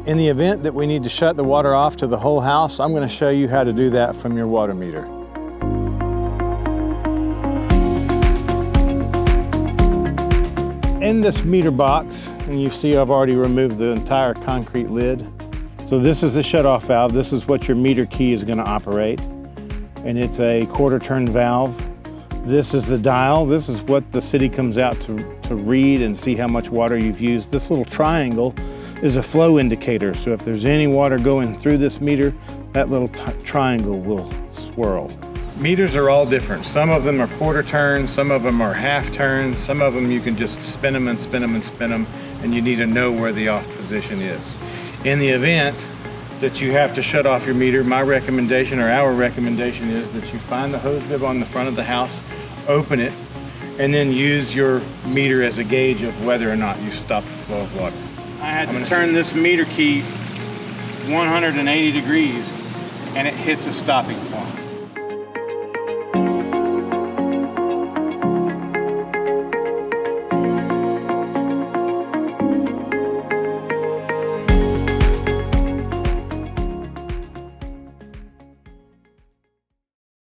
In the event that we need to shut the water off to the whole house, I'm going to show you how to do that from your water meter. In this meter box, and you see I've already removed the entire concrete lid. So this is the shutoff valve. This is what your meter key is going to operate. And it's a quarter turn valve. This is the dial. This is what the city comes out to read and see how much water you've used. This little triangle is a flow indicator. So if there's any water going through this meter, that little triangle will swirl. Meters are all different. Some of them are quarter turns, some of them are half turns, some of them you can just spin them and spin them and spin them, and you need to know where the off position is. In the event that you have to shut off your meter, my recommendation or our recommendation is that you find the hose bib on the front of the house, open it, and then use your meter as a gauge of whether or not you stop the flow of water. I had to turn this meter key 180 degrees and it hits a stopping point.